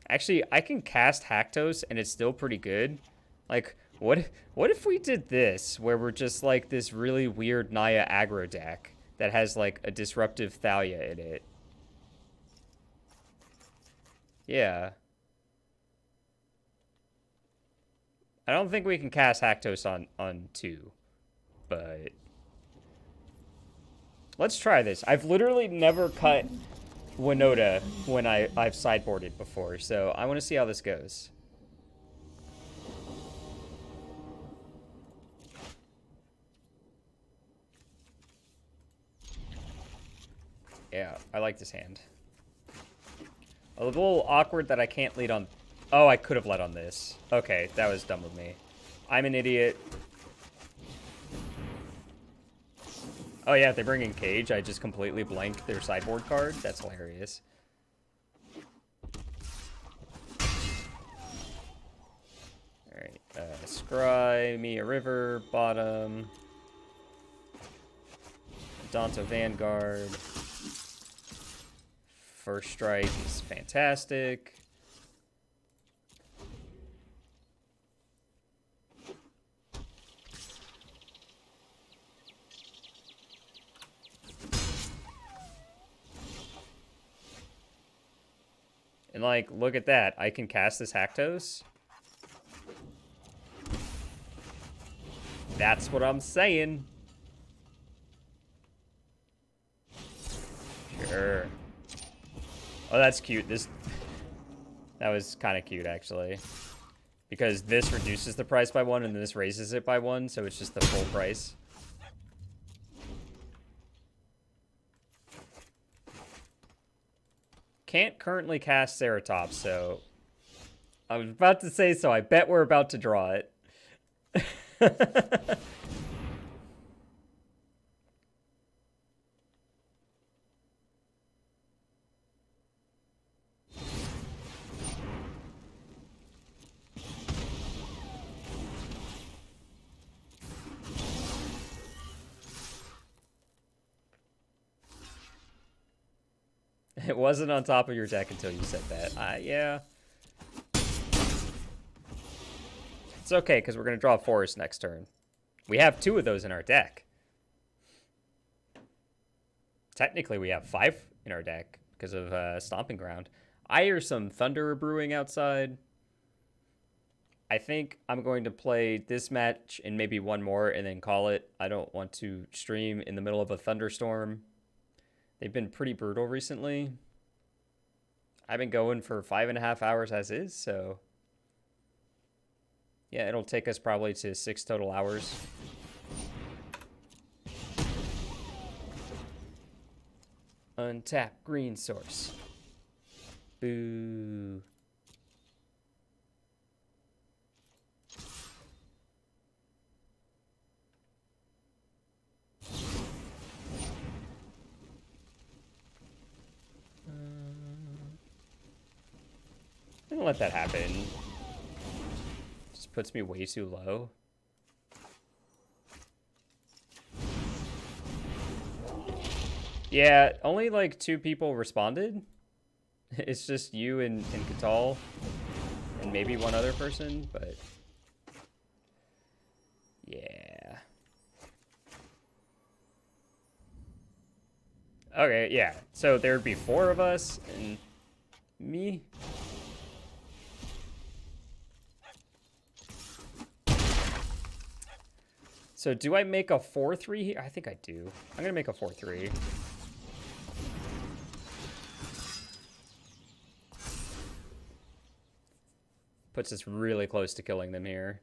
Speaker 1: Actually, I can cast Haktos and it's still pretty good. Like, what if we did this, where we're just like this really weird Naya aggro deck that has like a disruptive Thalia in it? Yeah. I don't think we can cast Haktos on 2, but let's try this. I've literally never cut Winota when I've sideboarded before, so I want to see how this goes. Yeah, I like this hand. A little awkward that I can't lead on... Oh, I could have led on this. Okay, that was dumb of me. I'm an idiot. Oh yeah, if they bring in Cage, I just completely blank their sideboard card. That's hilarious. Alright, scry me a river, bottom. Danto Vanguard. First strike is fantastic. And like, look at that. I can cast this Haktos. That's what I'm saying. Sure. Oh, that's cute. That was kind of cute, actually. Because this reduces the price by 1, and this raises it by 1, so it's just the full price. Can't currently cast Ceratops, so... I was about to say so. I bet we're about to draw it. It wasn't on top of your deck until you said that. Yeah. It's okay, because we're going to draw a forest next turn. We have 2 of those in our deck. Technically, we have 5 in our deck because of Stomping Ground. I hear some thunder brewing outside. I think I'm going to play this match and maybe one more and then call it. I don't want to stream in the middle of a thunderstorm. They've been pretty brutal recently. I've been going for 5.5 hours as is, so... yeah, it'll take us probably to 6 total hours. Untap green source. Boo. I'm gonna let that happen. Just puts me way too low. Yeah, only like 2 people responded. It's just you and Katal, and maybe one other person, but yeah. Okay, yeah. So there'd be 4 of us and me. So do I make a 4-3 here? I think I do. I'm gonna make a 4-3. Puts us really close to killing them here.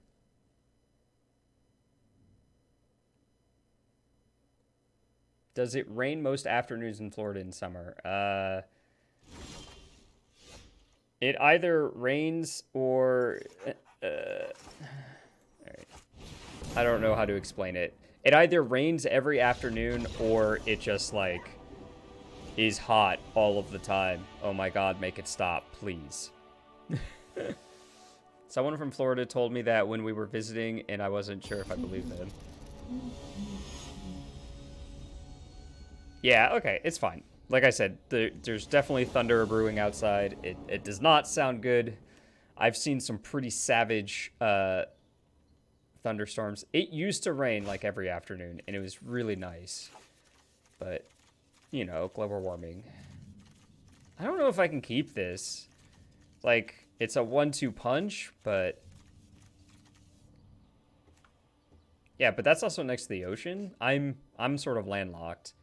Speaker 1: Does it rain most afternoons in Florida in summer? It either rains or... alright. I don't know how to explain it. It either rains every afternoon or it just, like, is hot all of the time. Oh my god, make it stop, please. Someone from Florida told me that when we were visiting, and I wasn't sure if I believed them. Yeah, okay, it's fine. Like I said, there's definitely thunder brewing outside. It does not sound good. I've seen some pretty savage thunderstorms. It used to rain like every afternoon, and it was really nice. But, you know, global warming. I don't know if I can keep this. Like... it's a 1-2 punch, but... yeah, but that's also next to the ocean. I'm sort of landlocked.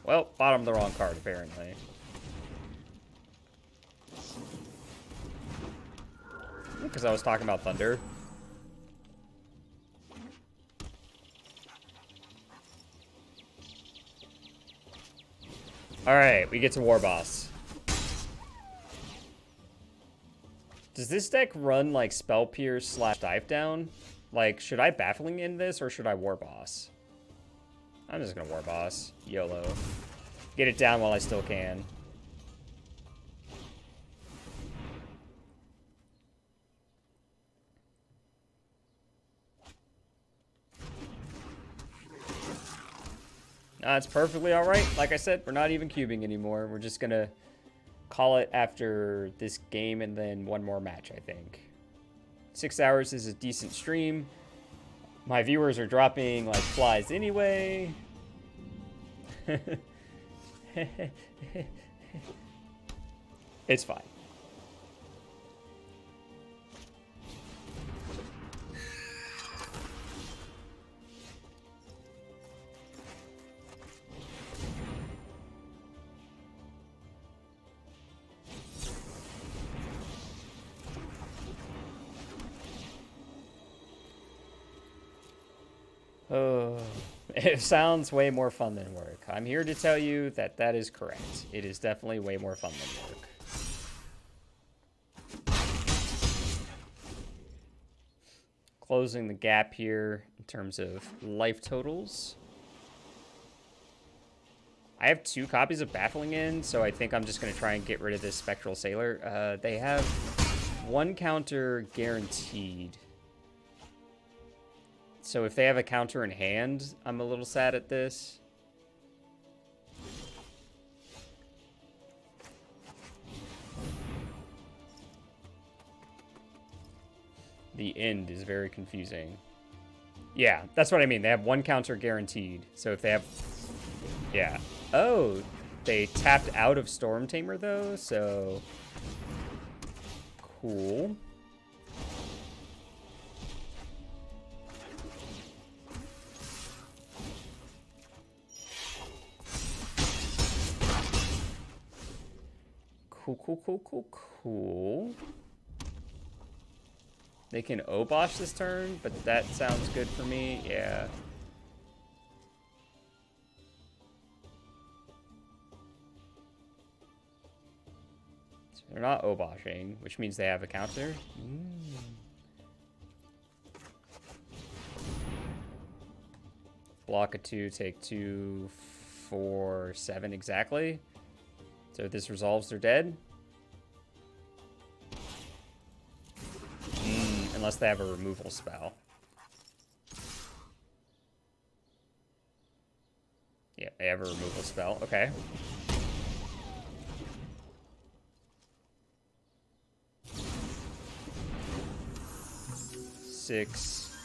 Speaker 1: Well, bottomed the wrong card, apparently. Because I was talking about thunder. Alright, we get to War Boss. Does this deck run like Spell Pierce / Dive Down? Like, should I Baffling in this or should I War Boss? I'm just gonna War Boss. YOLO. Get it down while I still can. It's perfectly alright. Like I said, we're not even cubing anymore. We're just gonna call it after this game and then one more match, I think. 6 hours is a decent stream. My viewers are dropping like flies anyway. It's fine. Oh, it sounds way more fun than work. I'm here to tell you that that is correct. It is definitely way more fun than work. Closing the gap here in terms of life totals. I have 2 copies of Baffling End, so I think I'm just going to try and get rid of this Spectral Sailor. They have 1 counter guaranteed. So if they have a counter in hand, I'm a little sad at this. The end is very confusing. Yeah, that's what I mean. They have 1 counter guaranteed. So if they have... Yeah. Oh, they tapped out of Storm Tamer, though, so... Cool. Cool. They can Obosh this turn, but that sounds good for me. Yeah. So they're not Oboshing, which means they have a counter. Block a 2, take 2, 4, 7 exactly. So if this resolves, they're dead. Unless they have a removal spell. Yeah, they have a removal spell. Okay. Six.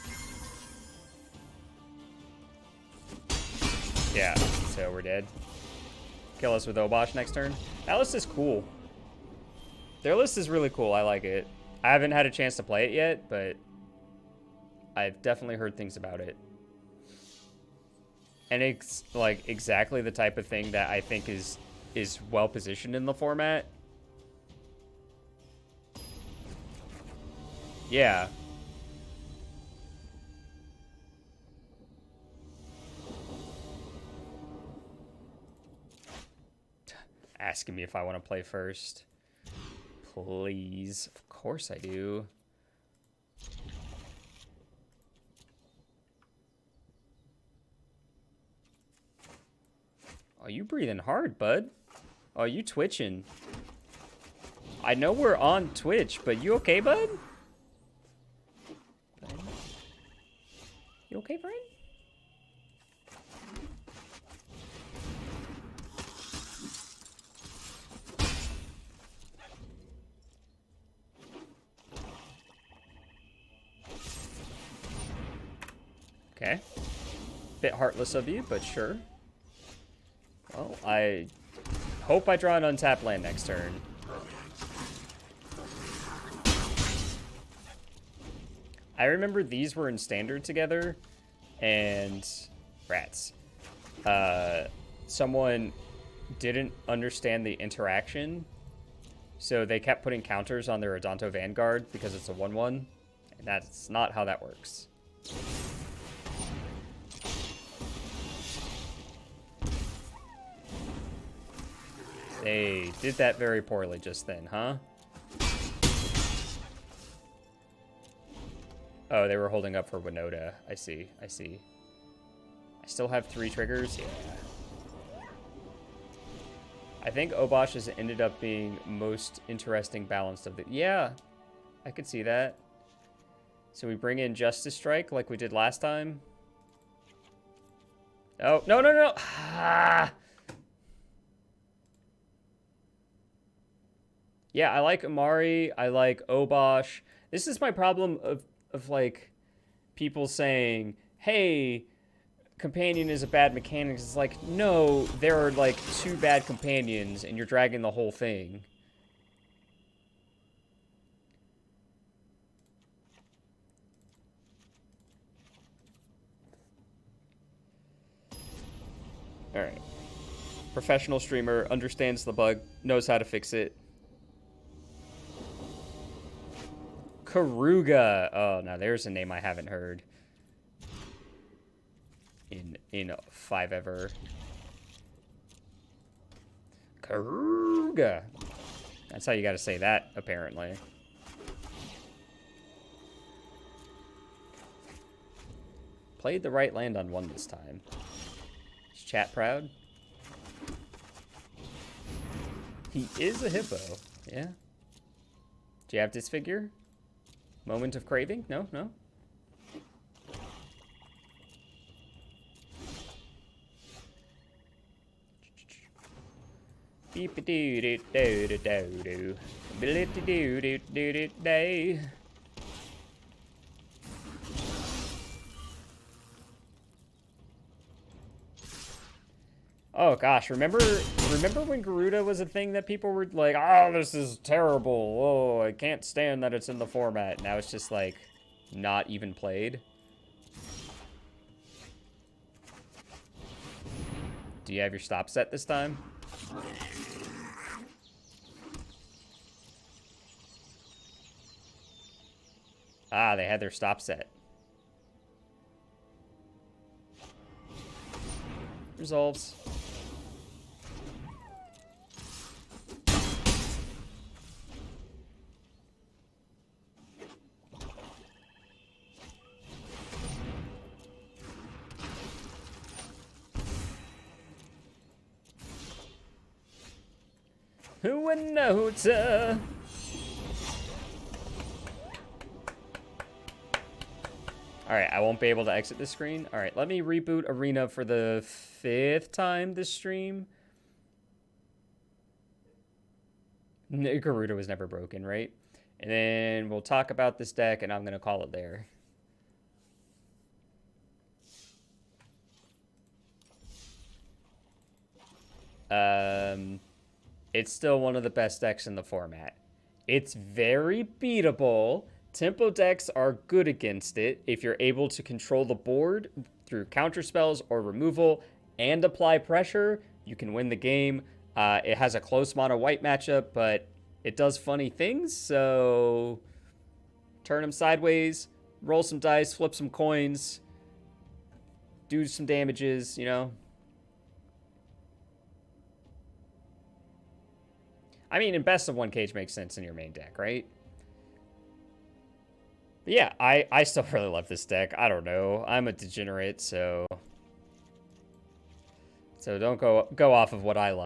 Speaker 1: Yeah, so we're dead. Kill us with Obosh next turn. That list is cool. Their list is really cool. I like it. I haven't had a chance to play it yet, but I've definitely heard things about it. And it's like exactly the type of thing that I think is well positioned in the format. Yeah. Asking me if I want to play first. Please. Of course I do. Oh, you breathing hard, bud. Oh, you twitching. I know we're on Twitch, but you okay, bud? You okay, friend? Okay. Bit heartless of you, but sure. Well, I hope I draw an untapped land next turn. I remember these were in Standard together, and rats. Someone didn't understand the interaction, so they kept putting counters on their Odonto Vanguard because it's a 1/1, and that's not how that works. They did that very poorly just then, huh? Oh, they were holding up for Winota. I see. I still have 3 triggers? Yeah. I think Obosh has ended up being most interesting balanced of the... Yeah, I could see that. So we bring in Justice Strike like we did last time. Oh, no. Ah! Yeah, I like Amari. I like Obosh. This is my problem of like people saying, hey, companion is a bad mechanic. It's like, no, there are like 2 bad companions and you're dragging the whole thing. All right. Professional streamer, understands the bug, knows how to fix it. Karuga. Oh, now there's a name I haven't heard in 5 ever. Karuga. That's how you got to say that, apparently. Played the right land on 1 this time. Is chat proud? He is a hippo. Yeah. Do you have disfigure? Moment of craving? No, no. Beep doo doo doo doo doo doo. Doo doo doo doo doo. Oh gosh, remember when Garuda was a thing that people were like, oh, this is terrible. Oh, I can't stand that it's in the format. Now it's just like not even played. Do you have your stop set this time? Ah, they had their stop set. Resolves. Winota. Alright, I won't be able to exit this screen. Alright, let me reboot Arena for the 5th time this stream. Garuda was never broken, right? And then we'll talk about this deck, and I'm going to call it there. It's still one of the best decks in the format. It's very beatable. Tempo decks are good against it if you're able to control the board through counter spells or removal and apply pressure. You can win the game. It has a close mono white matchup, but it does funny things. So turn them sideways, roll some dice, flip some coins, do some damages, you know. I mean, in best of one, Cage makes sense in your main deck, right? But yeah, I still really love this deck. I don't know. I'm a degenerate, so don't go off of what I like.